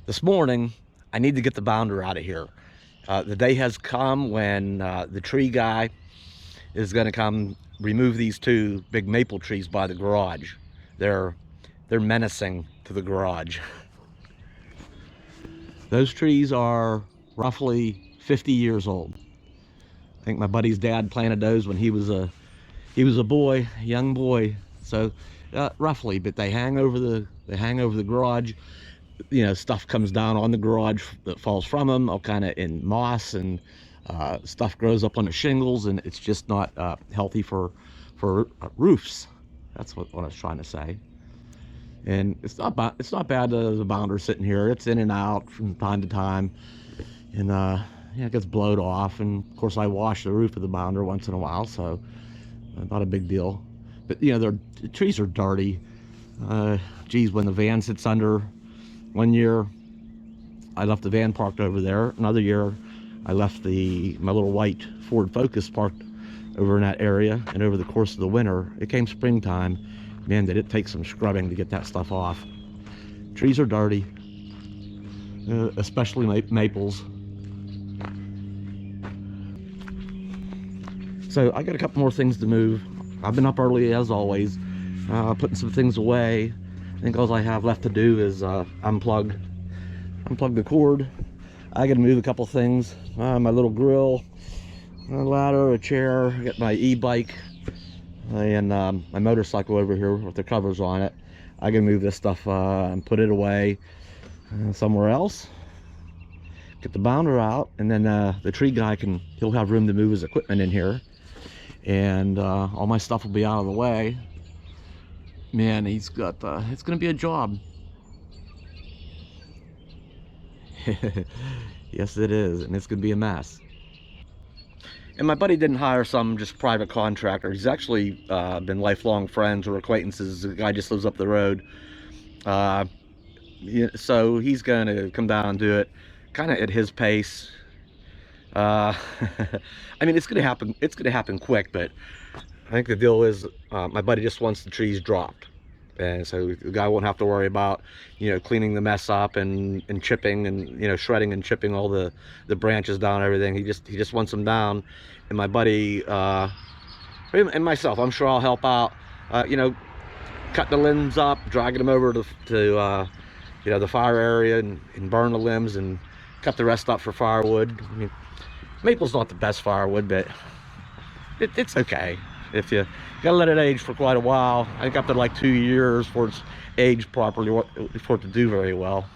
This morning, I need to get the bounder out of here. The day has come when the tree guy is going to come remove these two big maple trees by the garage. They're menacing to the garage. Those trees are roughly 50 years old. I think my buddy's dad planted those when he was a boy, a young boy. So roughly, but they hang over the garage. You know, stuff comes down on the garage that falls from them, all kind of in moss, and stuff grows up on the shingles, and it's just not healthy for roofs. That's what I was trying to say. And it's not bad. It's not bad. The bounder sitting here, it's in and out from time to time, and yeah, it gets blowed off. And of course, I wash the roof of the bounder once in a while, so not a big deal. But you know, the trees are dirty. Geez, when the van sits under. One year, I left the van parked over there. Another year, I left my little white Ford Focus parked over in that area. And over the course of the winter, it came springtime, man, did it take some scrubbing to get that stuff off. Trees are dirty, especially maples. So I got a couple more things to move. I've been up early as always, putting some things away. I think all I have left to do is unplug the cord. I gotta move a couple things. My little grill, a ladder, a chair, I got my e-bike, and my motorcycle over here with the covers on it. I gotta move this stuff and put it away somewhere else. Get the bounder out, and then the tree guy he'll have room to move his equipment in here, and all my stuff will be out of the way. Man, he's got, it's gonna be a job. Yes, it is, and it's gonna be a mess. And my buddy didn't hire some just private contractor. He's actually been lifelong friends or acquaintances. The guy just lives up the road. Yeah, so he's gonna come down and do it kind of at his pace. I mean, it's gonna happen quick, but I think the deal is my buddy just wants the trees dropped, and so the guy won't have to worry about, you know, cleaning the mess up and chipping and, you know, shredding and chipping all the branches down and everything. He just wants them down, and my buddy and myself, I'm sure I'll help out. You know, cut the limbs up, dragging them over to you know, the fire area, and burn the limbs and cut the rest up for firewood. I mean, maple's not the best firewood, but it's okay. If you gotta let it age for quite a while. I think up to like 2 years for it's aged properly, for it to do very well.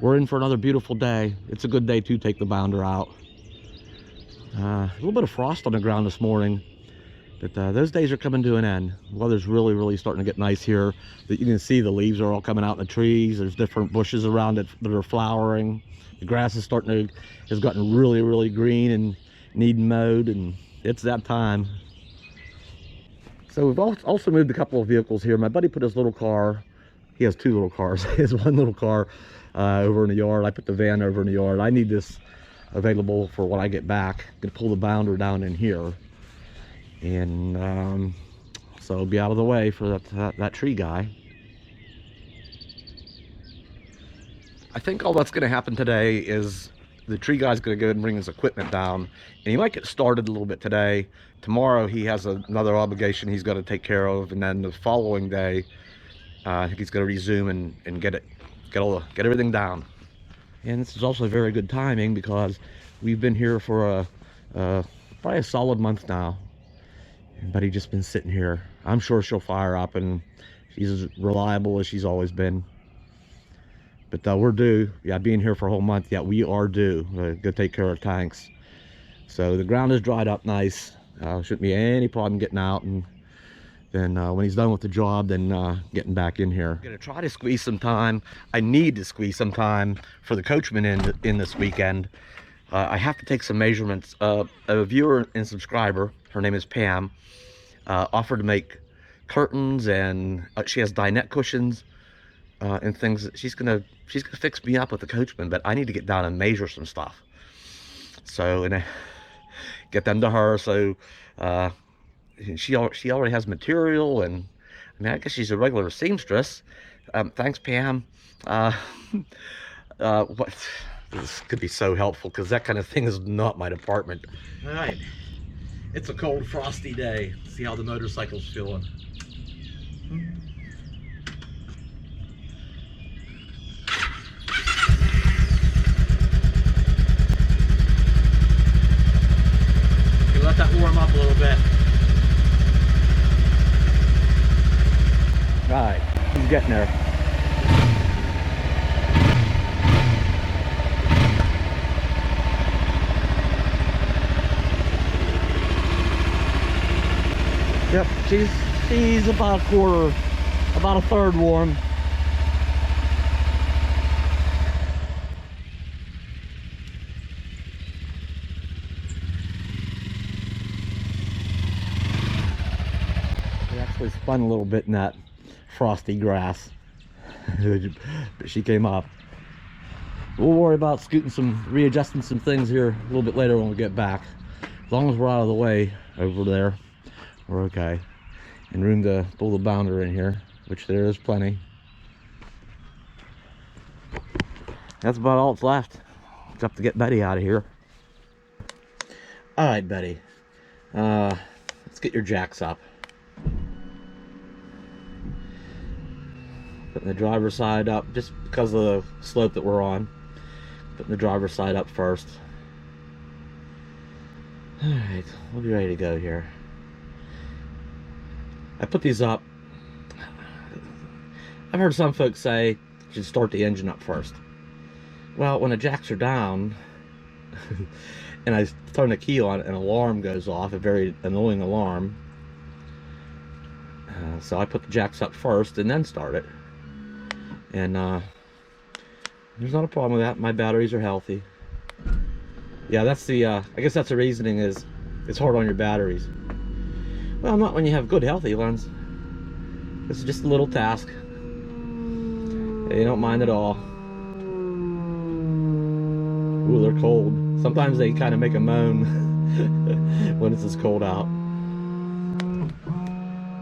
We're in for another beautiful day. It's a good day to take the bounder out. A little bit of frost on the ground this morning, but those days are coming to an end. The weather's really starting to get nice here. That you can see the leaves are all coming out in the trees. There's different bushes around it that are flowering. The grass is has gotten really green and needing mowed, and it's that time. So we've also moved a couple of vehicles here. My buddy put his little car, he has two little cars, he has one little car over in the yard. I put the van over in the yard. I need this available for when I get back. I'm gonna pull the bounder down in here, and so it'll be out of the way for that tree guy. I think all that's going to happen today is the tree guy's going to go and bring his equipment down, and he might get started a little bit today. Tomorrow he has another obligation he's got to take care of, and then the following day I think he's going to resume and get everything down. And this is also very good timing because we've been here for probably a solid month now, and Buddy's just been sitting here. I'm sure she'll fire up, and she's as reliable as she's always been. But we're due. Yeah, being here for a whole month, yeah, we are due. Go take care of tanks. So the ground is dried up nice. Shouldn't be any problem getting out, and then when he's done with the job, then getting back in here. I'm gonna try to squeeze some time. I need to squeeze some time for the coachman in this weekend. I have to take some measurements. A viewer and subscriber, her name is Pam, offered to make curtains, and she has dinette cushions and things. She's gonna fix me up with the coachman, but I need to get down and measure some stuff. So, and get them to her. So she already has material, and I mean, I guess she's a regular seamstress. Thanks, Pam. What? This could be so helpful because that kind of thing is not my department. All right, it's a cold, frosty day. See how the motorcycle's feeling. You let that warm up a little bit. All right, he's getting there. Yep, she's about a quarter, about a third warm. We actually spun a little bit in that frosty grass, but she came up. We'll worry about readjusting some things here a little bit later when we get back. As long as we're out of the way over there, we're okay. And room to pull the bounder in here, which there is plenty. That's about all that's left. It's up to get Betty out of here. All right, Betty. Let's get your jacks up. Putting the driver's side up, just because of the slope that we're on. Putting the driver's side up first. All right, we'll be ready to go here. I put these up. I've heard some folks say you should start the engine up first. Well, when the jacks are down and I turn the key on, an alarm goes off, a very annoying alarm. So I put the jacks up first and then start it. And there's not a problem with that. My batteries are healthy. Yeah, that's the, I guess that's the reasoning, is it's hard on your batteries. Well, not when you have good healthy ones. This is just a little task. They don't mind at all. Ooh, they're cold. Sometimes they kind of make a moan when it's this cold out.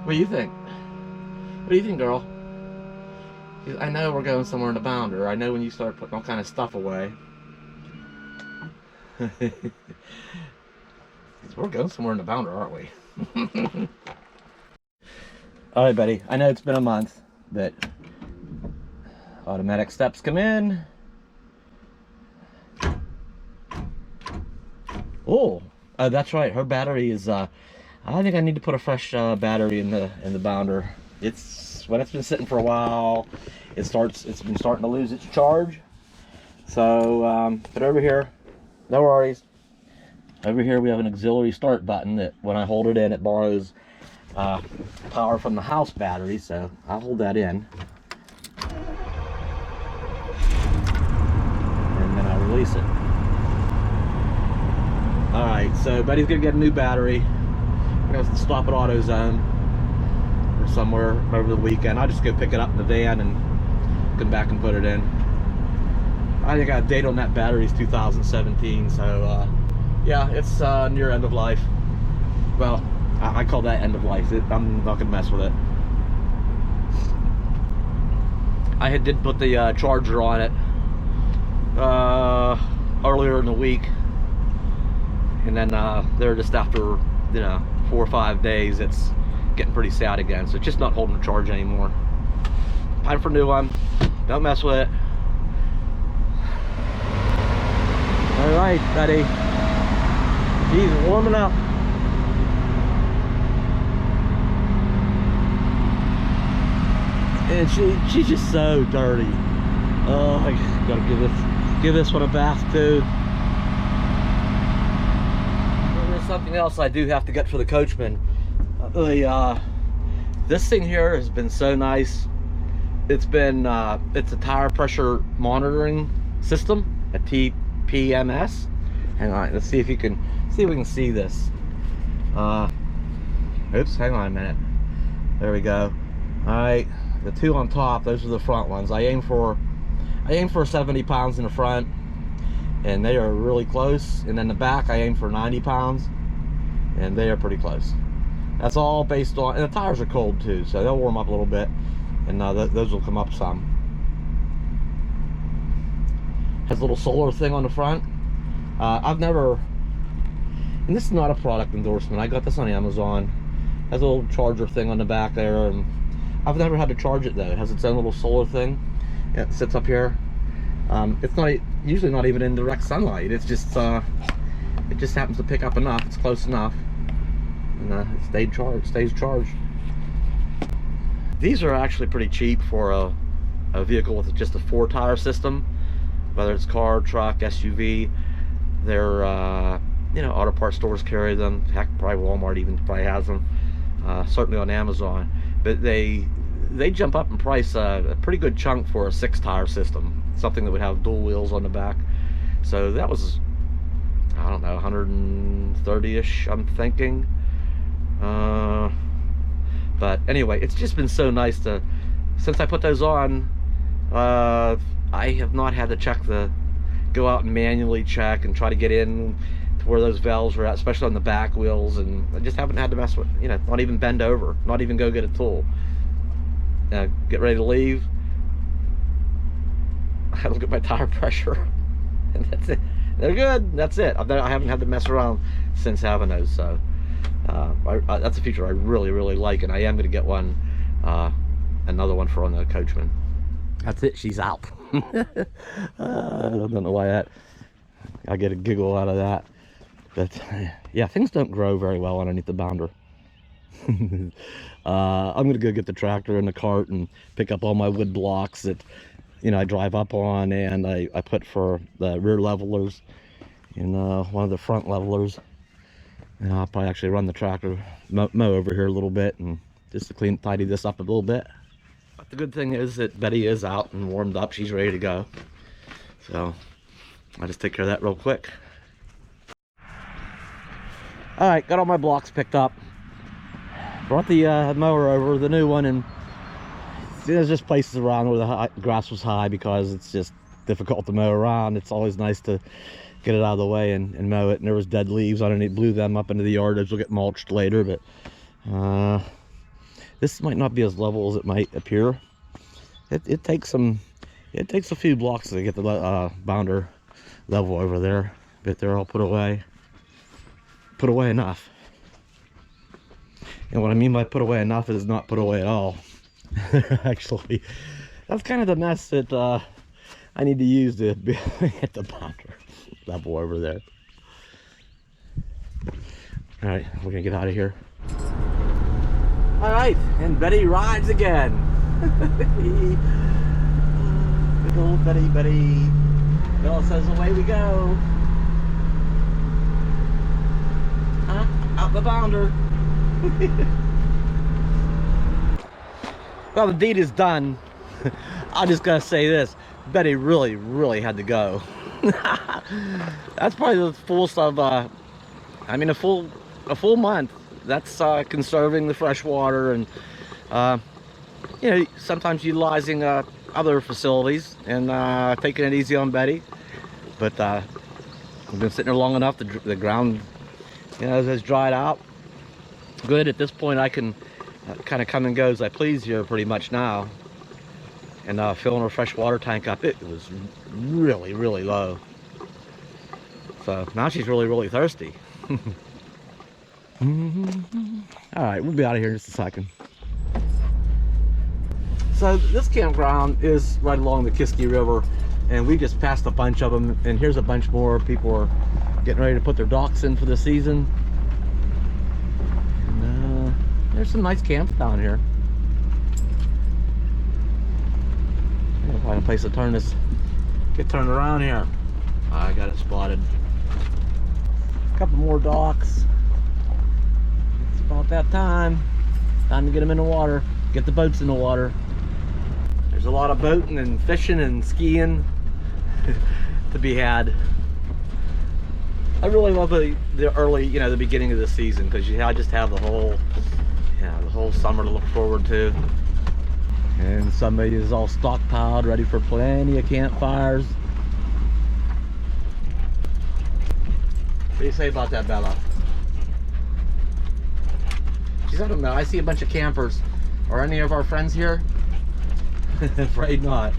What do you think? What do you think, girl? I know we're going somewhere in the bounder. I know when you start putting all kind of stuff away. We're going somewhere in the bounder, aren't we? All right, Betty. I know it's been a month, but automatic steps come in. Oh, that's right. Her battery is. I think I need to put a fresh battery in the bounder. When it's been sitting for a while, it's been starting to lose its charge. So, but over here, no worries. Over here we have an auxiliary start button that when I hold it in, it borrows power from the house battery, so I'll hold that in. And then I release it. Alright, so Betty's gonna get a new battery. We're gonna stop at AutoZone or somewhere over the weekend. I'll just go pick it up in the van and come back and put it in. I think a date on that battery is 2017, so yeah, it's near end of life. Well, I call that end of life. I'm not gonna mess with it. I did put the charger on it earlier in the week, and then there just after 4 or 5 days, it's getting pretty sad again. So it's just not holding the charge anymore. Time for a new one. Don't mess with it. All right, Betty. She's warming up. And she's just so dirty. Oh, I gotta give this one a bath too. There's something else I do have to get for the coachman. This thing here has been so nice. It's a tire pressure monitoring system, a TPMS. Hang on, let's see if we can see this. Oops, hang on a minute. There we go. All right, the two on top, those are the front ones. I aim for 70 pounds in the front, and they are really close. And then the back, I aim for 90 pounds, and they are pretty close. That's all based on, and the tires are cold too, so they'll warm up a little bit, and those will come up some. Has a little solar thing on the front. I've never, and this is not a product endorsement, I got this on Amazon. Has a little charger thing on the back there, and I've never had to charge it though. It has its own little solar thing. It sits up here. It's not usually not even in direct sunlight. It's just it just happens to pick up enough. It's close enough, and it stays charged. These are actually pretty cheap for a vehicle with just a 4-tire system, whether it's car, truck, SUV. They're you know, auto parts stores carry them. Heck, probably Walmart even probably has them. Certainly on Amazon. But they jump up in price a pretty good chunk for a 6-tire system, something that would have dual wheels on the back. So that was, I don't know, 130-ish, I'm thinking. But anyway, it's just been so nice to, since I put those on, I have not had to go out and manually check and try to get in to where those valves are at, especially on the back wheels, and I just haven't had to mess with, you know, not even bend over, not even go get a tool. Get ready to leave, I look at my tire pressure, and that's it. They're good, that's it. I haven't had to mess around since having those, so that's a feature I really, really like, and I am going to get one, another one for on the Coachman. That's it, she's out. I don't know why I get a giggle out of that. But yeah, things don't grow very well underneath the bounder. I'm gonna go get the tractor and the cart and pick up all my wood blocks that, you know, I drive up on, and I put for the rear levelers and one of the front levelers. And I'll probably actually run the tractor, mow over here a little bit, and just to tidy this up a little bit. But the good thing is that Betty is out and warmed up. She's ready to go. So I'll just take care of that real quick. All right, got all my blocks picked up. Brought the mower over, the new one, and there's just places around where the grass was high because it's just difficult to mow around. It's always nice to get it out of the way and mow it. And there was dead leaves underneath, blew them up into the yard. Those will get mulched later, but this might not be as level as it might appear. It takes a few blocks to get the bounder level over there, but they're all put away enough. And what I mean by put away enough is not put away at all. Actually, that's kind of the mess that I need to use to get the bounder level over there. All right, we're gonna get out of here. All right, and Betty rides again. Good old Betty. Bella says away we go. Huh? Out the bounder. Well, the deed is done. I just gotta say this: Betty really had to go. That's probably the fullest of, I mean, a full month. That's conserving the fresh water and you know, sometimes utilizing other facilities and taking it easy on Betty. But we've been sitting there long enough. The ground, you know, has dried out. Good. At this point, I can kind of come and go as I please here pretty much now. And filling her fresh water tank up, it was really low. So now she's really thirsty. All right, we'll be out of here in just a second. So this campground is right along the Kiski River, and we just passed a bunch of them, and here's a bunch more. People are getting ready to put their docks in for the season. And there's some nice camps down here. I'm gonna find a place to turn this, get turned around here. I got it spotted. A couple more docks. It's about that time to get them in the water, get the boats in the water. There's a lot of boating and fishing and skiing to be had. I really love the early, you know, the beginning of the season, because I just have the whole summer to look forward to. And somebody is all stockpiled, ready for plenty of campfires. What do you say about that, Bella? She's I don't know. I see a bunch of campers. Are any of our friends here? Afraid not.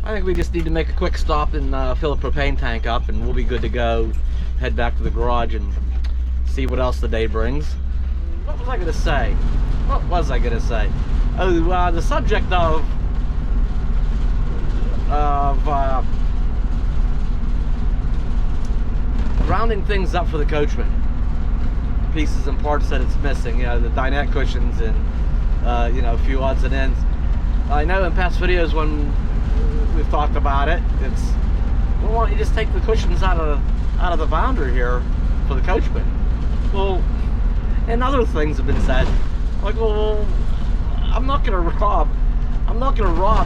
I think we just need to make a quick stop and fill a propane tank up, and we'll be good to go. Head back to the garage and see what else the day brings. What was I going to say? What was I going to say? Oh, the subject of rounding things up for the coachman. Pieces and parts that it's missing. You know, the dinette cushions and you know, a few odds and ends. I know in past videos when we've talked about it, it's, well, why don't you just take the cushions out of the boundary here for the coachman? Well, and other things have been said, like, well, I'm not gonna rob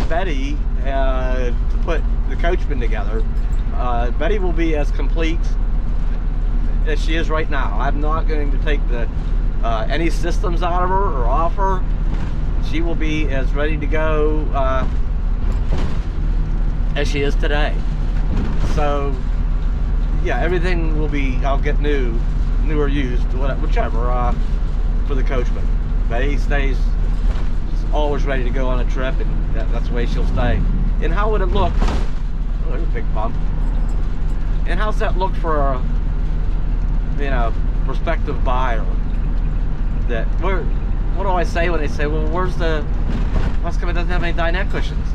Betty to put the coachman together. Betty will be as complete as she is right now. I'm not going to take the any systems out of her or off her. She will be as ready to go as she is today. So yeah, everything will be, I'll get new or used, whichever, for the coachman. Betty stays always ready to go on a trip, and that's the way she'll stay. And how would it look? Oh, there's a big bump. And how's that look for a, you know, prospective buyer? That, what do I say when they say, well, where's the, what's coming, doesn't have any dinette cushions?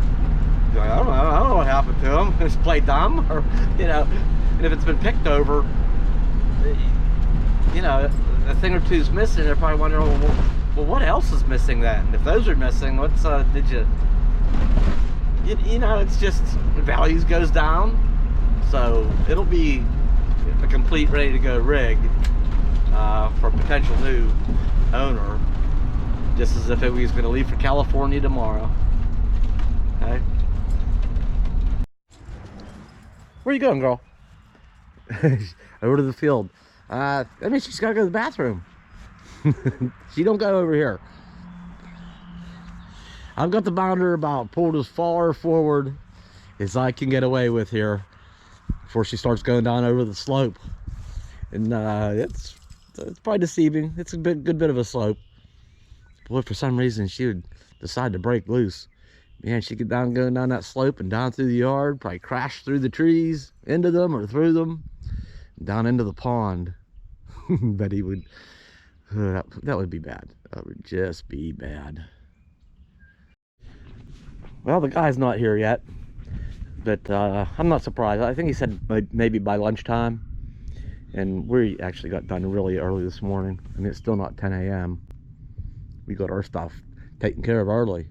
I don't know what happened to them. Just play dumb, or, you know, and if it's been picked over, you know, a thing or two's missing, they're probably wondering, well, what else is missing then? If those are missing, what's, you know, it's just, the values goes down. So it'll be a complete ready to go rig for a potential new owner, just as if it was going to leave for California tomorrow. Okay. Where you going, girl? Over to the field. I mean, she's got to go to the bathroom. She don't go over here. I've got the bounder about pulled as far forward as I can get away with here before she starts going down over the slope. And it's probably deceiving. It's a good bit of a slope. Boy, for some reason she would decide to break loose. Man, she'd get down, going down that slope and down through the yard, probably crash through the trees, into them or through them, down into the pond. But he would, that would be bad. That would just be bad. Well, the guy's not here yet, but I'm not surprised. I think he said maybe by lunchtime, and we actually got done really early this morning. I mean, it's still not 10 a.m. We got our stuff taken care of early.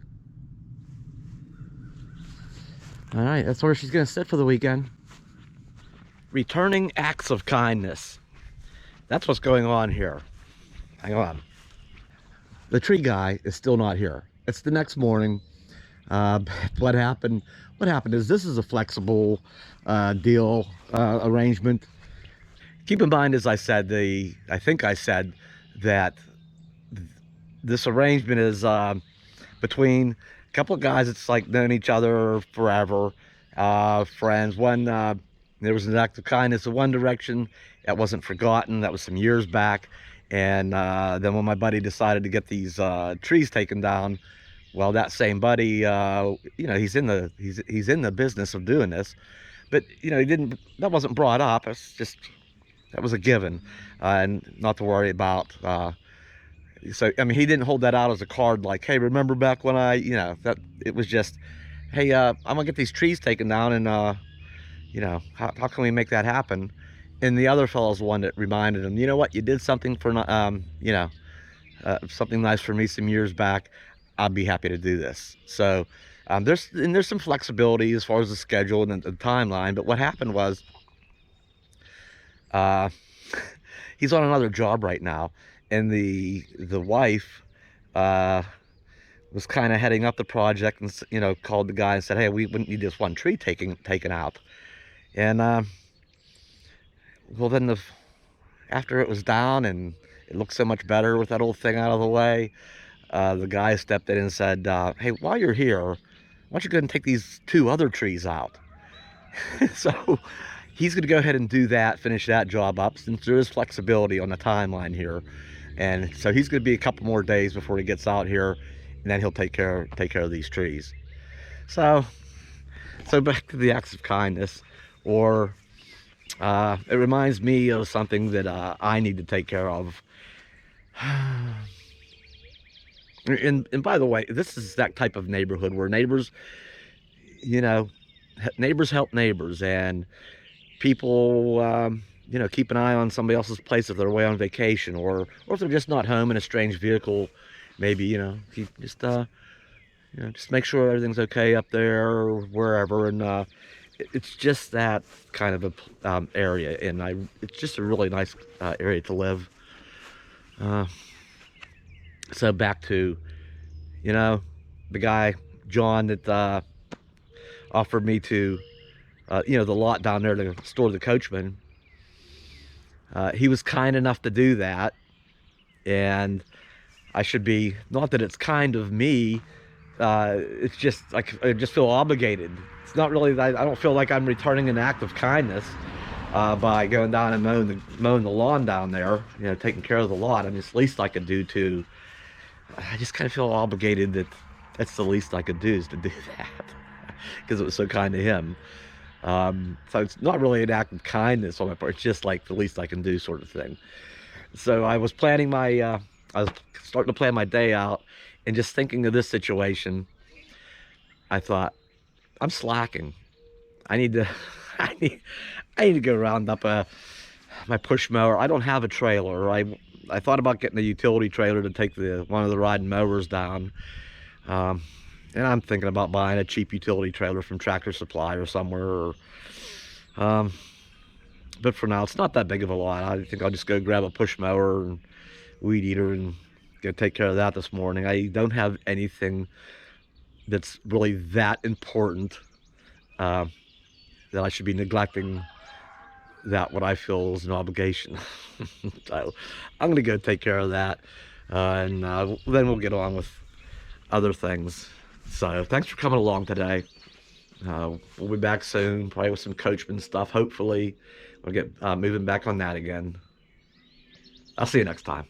All right, that's where she's gonna sit for the weekend. Returning acts of kindness. That's what's going on here. Hang on. The tree guy is still not here. It's the next morning. What happened is, this is a flexible deal arrangement. Keep in mind, as I said, I think I said that this arrangement is between a couple of guys that's like known each other forever, friends. One, there was an act of kindness in one direction that wasn't forgotten. That was some years back. And then when my buddy decided to get these trees taken down, well, that same buddy, you know, he's in the business of doing this, but you know, that wasn't brought up. It's just, that was a given, and not to worry about. So I mean, he didn't hold that out as a card, like, hey, remember back when I, you know, that it was just, hey, I'm gonna get these trees taken down, and you know, how can we make that happen? And the other fellow's the one that reminded him, you know what, you did something for, you know, something nice for me some years back. I'll be happy to do this. So there's some flexibility as far as the schedule and the timeline. But what happened was, he's on another job right now, and the wife was kind of heading up the project, and, you know, called the guy and said, hey, we wouldn't need this one tree taken out. And well, then after it was down and it looked so much better with that old thing out of the way, the guy stepped in and said, hey, while you're here, why don't you go and take these 2 other trees out? So he's going to go ahead and do that, finish that job up, since there is flexibility on the timeline here. And so he's going to be a couple more days before he gets out here, and then he'll take care of these trees. So back to the acts of kindness, or it reminds me of something that I need to take care of. And by the way, this is that type of neighborhood where neighbors, you know, neighbors help neighbors, and people, keep an eye on somebody else's place if they're away on vacation, or if they're just not home in a strange vehicle. Maybe, you just make sure everything's okay up there or wherever. And it's just that kind of a area, and it's just a really nice area to live. So back to, the guy, John, that offered me to, the lot down there to store the coachman. He was kind enough to do that, and I should be, not that it's kind of me, it's just like I just feel obligated. It's not really that I don't feel like I'm returning an act of kindness by going down and mowing the lawn down there, taking care of the lot. I mean, it's the least I could do to. I just kind of feel obligated that that's the least I could do, is to do that, because it was so kind to him. So it's not really an act of kindness on my part. It's just like the least I can do, sort of thing. So I was planning I was starting to plan my day out, and just thinking of this situation, I thought, I'm slacking. I need to, I need to go round up my push mower. I don't have a trailer. I thought about getting a utility trailer to take one of the riding mowers down. And I'm thinking about buying a cheap utility trailer from Tractor Supply or somewhere. But for now, it's not that big of a lot. I think I'll just go grab a push mower and weed eater and go take care of that this morning. I don't have anything that's really that important that I should be neglecting that what I feel is an obligation. So I'm gonna go take care of that, and then we'll get on with other things. So thanks for coming along today. We'll be back soon, probably with some coachman stuff. Hopefully we'll get moving back on that again. I'll see you next time.